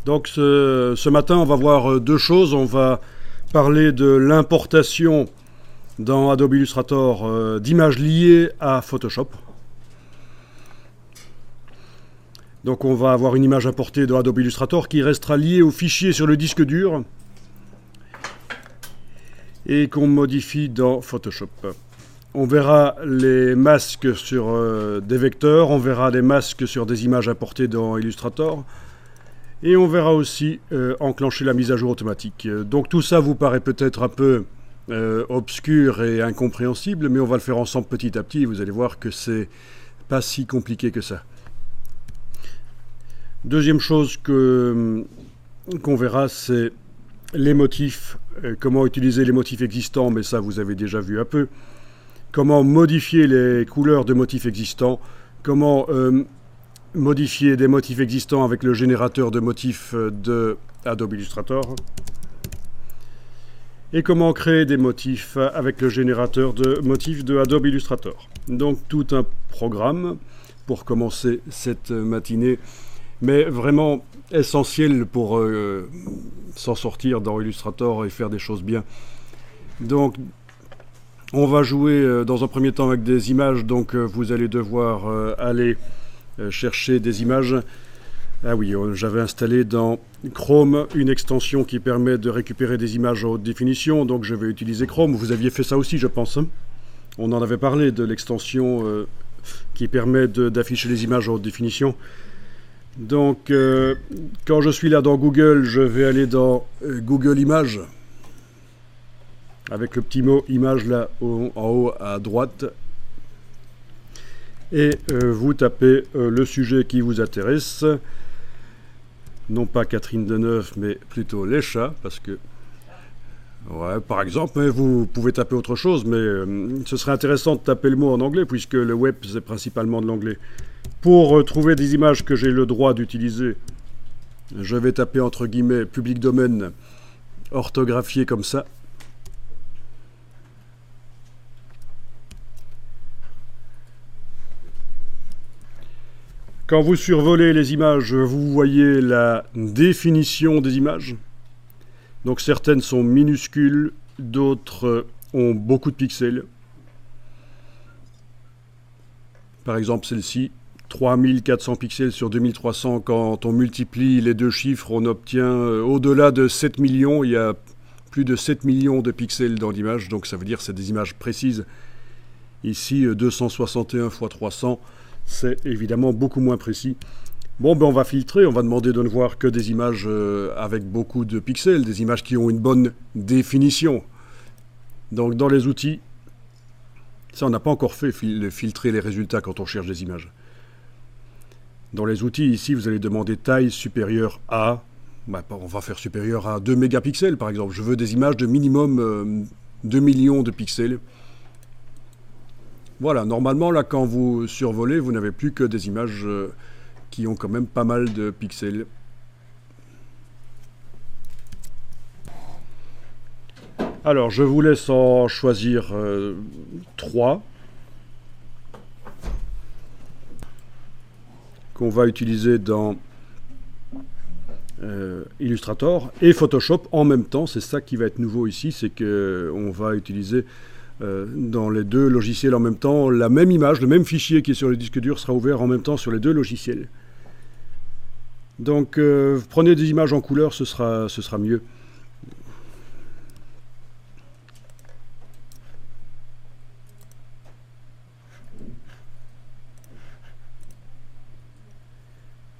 Donc ce matin, on va voir deux choses. On va parler de l'importation dans Adobe Illustrator d'images liées à Photoshop. Donc on va avoir une image importée dans Adobe Illustrator qui restera liée au fichier sur le disque dur et qu'on modifie dans Photoshop. On verra les masques sur des vecteurs, on verra des masques sur des images importées dans Illustrator. Et on verra aussi enclencher la mise à jour automatique. Donc tout ça vous paraît peut-être un peu obscur et incompréhensible, mais on va le faire ensemble petit à petit et vous allez voir que c'est pas si compliqué que ça. Deuxième chose qu'on verra, c'est les motifs, comment utiliser les motifs existants, mais ça vous avez déjà vu un peu. Comment modifier les couleurs de motifs existants, comment modifier des motifs existants avec le générateur de motifs de Adobe Illustrator et comment créer des motifs avec le générateur de motifs de Adobe Illustrator. Donc tout un programme pour commencer cette matinée, mais vraiment essentiel pour s'en sortir dans Illustrator et faire des choses bien. Donc on va jouer dans un premier temps avec des images, donc vous allez devoir aller chercher des images. Ah oui, j'avais installé dans Chrome une extension qui permet de récupérer des images en haute définition, donc je vais utiliser Chrome. Vous aviez fait ça aussi, je pense, hein. On en avait parlé de l'extension qui permet d'afficher les images en haute définition. Donc quand je suis là dans Google, je vais aller dans Google Images avec le petit mot image là en haut à droite. Et vous tapez le sujet qui vous intéresse, non pas Catherine Deneuve, mais plutôt les chats, parce que, ouais, par exemple, mais vous pouvez taper autre chose, mais ce serait intéressant de taper le mot en anglais, puisque le web, c'est principalement de l'anglais. Pour trouver des images que j'ai le droit d'utiliser, je vais taper entre guillemets public domaine, orthographié comme ça. Quand vous survolez les images, vous voyez la définition des images. Donc certaines sont minuscules, d'autres ont beaucoup de pixels. Par exemple celle-ci, 3400 pixels sur 2300. Quand on multiplie les deux chiffres, on obtient au-delà de 7 millions. Il y a plus de 7 millions de pixels dans l'image, donc ça veut dire que c'est des images précises. Ici, 261 x 300. C'est évidemment beaucoup moins précis. Bon, ben on va filtrer, on va demander de ne voir que des images avec beaucoup de pixels, des images qui ont une bonne définition. Donc dans les outils, ça on n'a pas encore fait, filtrer les résultats quand on cherche des images. Dans les outils, ici, vous allez demander taille supérieure à, on va faire supérieure à 2 mégapixels par exemple. Je veux des images de minimum 2 millions de pixels. Voilà, normalement, là, quand vous survolez, vous n'avez plus que des images qui ont quand même pas mal de pixels. Alors, je vous laisse en choisir 3 qu'on va utiliser dans Illustrator et Photoshop en même temps. C'est ça qui va être nouveau ici, c'est qu'on va utiliser dans les deux logiciels en même temps, la même image, le même fichier qui est sur le disque dur sera ouvert en même temps sur les deux logiciels. Donc prenez des images en couleur, ce sera mieux.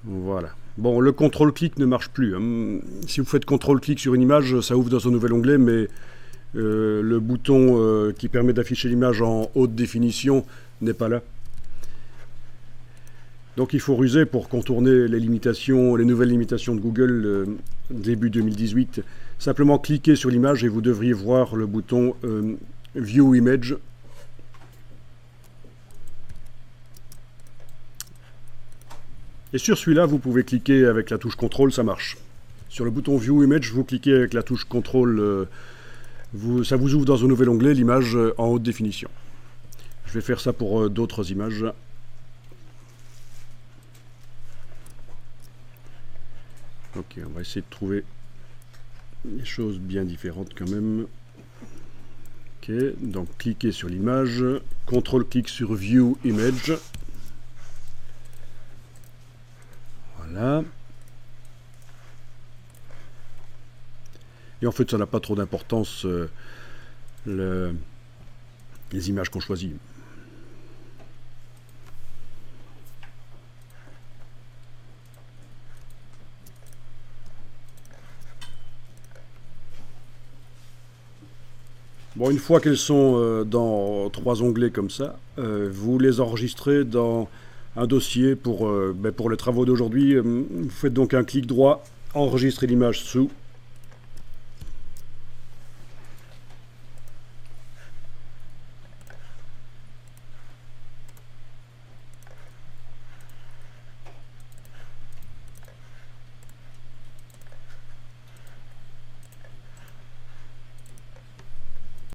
Voilà. Bon, le contrôle-clic ne marche plus, hein. Si vous faites contrôle-clic sur une image, ça ouvre dans un nouvel onglet, mais le bouton qui permet d'afficher l'image en haute définition n'est pas là. Donc il faut ruser pour contourner les limitations, les nouvelles limitations de Google début 2018. Simplement cliquez sur l'image et vous devriez voir le bouton View Image. Et sur celui-là, vous pouvez cliquer avec la touche CTRL, ça marche. Sur le bouton View Image, vous cliquez avec la touche CTRL, ça vous ouvre dans un nouvel onglet l'image en haute définition. Je vais faire ça pour d'autres images. Ok, on va essayer de trouver des choses bien différentes quand même. Ok, donc cliquez sur l'image, CTRL-clic sur View Image. Voilà. Et en fait, ça n'a pas trop d'importance les images qu'on choisit. Bon, une fois qu'elles sont dans 3 onglets comme ça, vous les enregistrez dans un dossier pour les travaux d'aujourd'hui. Vous faites donc un clic droit, enregistrer l'image sous,